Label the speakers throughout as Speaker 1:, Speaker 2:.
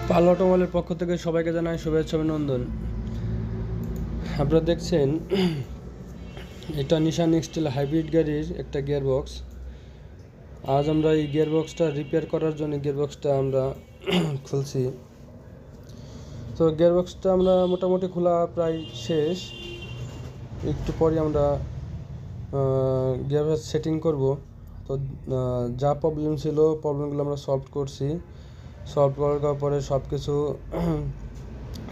Speaker 1: পাল অটোমোবাইলের পক্ষ থেকে সবাইকে জানাই শুভেচ্ছা অভিনন্দন। আপনারা দেখছেন এটা নিশান স্টিল হাইব্রিড গাড়ির একটা গিয়ারবক্স। আজ আমরা এই গিয়ারবক্সটা রিপেয়ার করার জন্য গিয়ারবক্সটা আমরা খুলছি। তো গিয়ারবক্সটা আমরা মোটামুটি খোলা প্রায় শেষ। একটু পরে আমরা গিয়ারবক্স সেটিং করব। তো যা প্রবলেম ছিল প্রবলেমগুলো আমরা সলভ করছি। সলভ করার পরে সব কিছু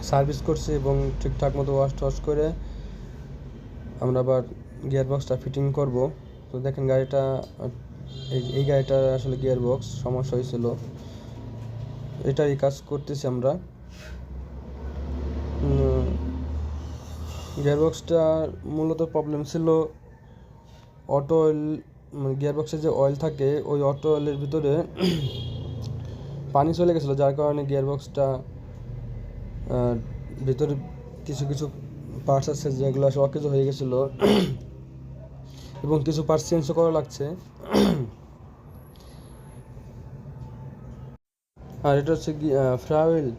Speaker 1: সার্ভিস করছি এবং ঠিকঠাক মতো ওয়াশ করে আমরা আবার গিয়ারবক্সটা ফিটিং করব। তো দেখেন গাড়িটা এই গাড়িটার আসলে গিয়ারবক্স সমস্যা হয়েছিল, এটাই কাজ করতেছি আমরা। গিয়ারবক্সটা মূলত প্রবলেম ছিল অটো অয়েল, গিয়ারবক্সে যে অয়েল থাকে ওই অটো অয়েলের ভিতরে পানি চলে গেছিলো, যার কারণে গিয়ারবক্সটা ভিতরে কিছু কিছু পার্টস আছে যেগুলো আসলে অকেজো হয়ে গেছিলো এবং কিছু পার্টস চেঞ্জও করা লাগছে। আর এটা হচ্ছে ফ্লাইহুইল।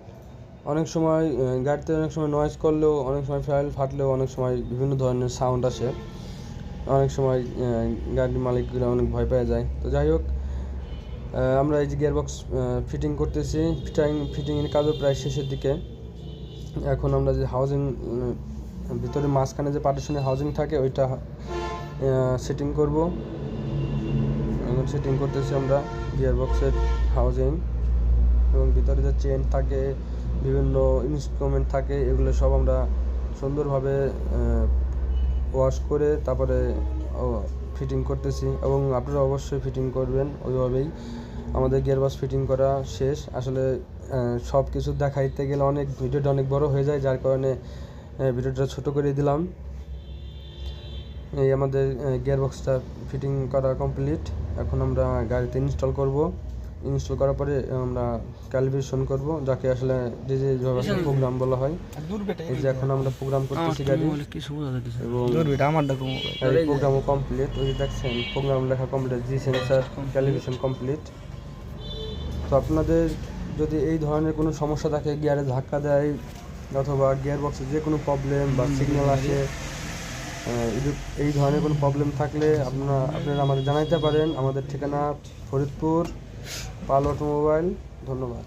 Speaker 1: অনেক সময় গাড়িতে অনেক সময় নয়েজ করলেও, অনেক সময় ফ্লাইহুইল ফাটলেও অনেক সময় বিভিন্ন ধরনের সাউন্ড আসে। অনেক সময় গাড়ির মালিকগুলো অনেক ভয় পেয়ে যায়। তো যাই হোক, আমরা এই যে গিয়ারবক্স ফিটিং করতেছি, ফিটিংয়ের কাজও প্রায় শেষের দিকে। এখন আমরা যে হাউজিং ভিতরে মাঝখানে যে পার্টিশনের হাউজিং থাকে ওইটা সেটিং করব। এখন সেটিং করতেছি আমরা গিয়ারবক্সের হাউজিং, এবং ভিতরে যে চেন থাকে, বিভিন্ন ইনস্ট্রুমেন্ট থাকে, এগুলো সব আমরা সুন্দরভাবে ওয়াশ করে তারপরে ফিটিং করতেছি। এবং আপনারা অবশ্যই ফিটিং করবেন ওইভাবেই। আমাদের গিয়ারবক্স ফিটিং করা শেষ। আসলে সব কিছু দেখাইতে গেলে ভিডিওটা অনেক বড় হয়ে যায়, যার কারণে ভিডিওটা ছোট করে দিলাম। এই আমাদের গিয়ারবক্সটা ফিটিং করা কমপ্লিট। এখন আমরা গাড়িতে ইনস্টল করব। ইনস্টল করার পরে আমরা ক্যালিব্রেশন করব, যাকে আসলে ডিজে প্রোগ্রাম বলা হয়। এই যে এখন আমরা প্রোগ্রাম করতেছি গাড়ি, এবং এই প্রোগ্রামও কমপ্লিট। ওই যে দেখছেন প্রোগ্রাম লেখা কমপ্লিট, জি সেন্সার ক্যালিব্রেশন কমপ্লিট। তো আপনাদের যদি এই ধরনের কোনো সমস্যা থাকে, গিয়ারে ধাক্কা দেয় অথবা গিয়ারবক্সে যে কোনো প্রবলেম বা সিগন্যাল আসে, এই ধরনের কোনো প্রবলেম থাকলে আপনারা আমাদের জানাইতে পারেন। আমাদের ঠিকানা ফরিদপুর, পাল অটোমোবাইল। ধন্যবাদ।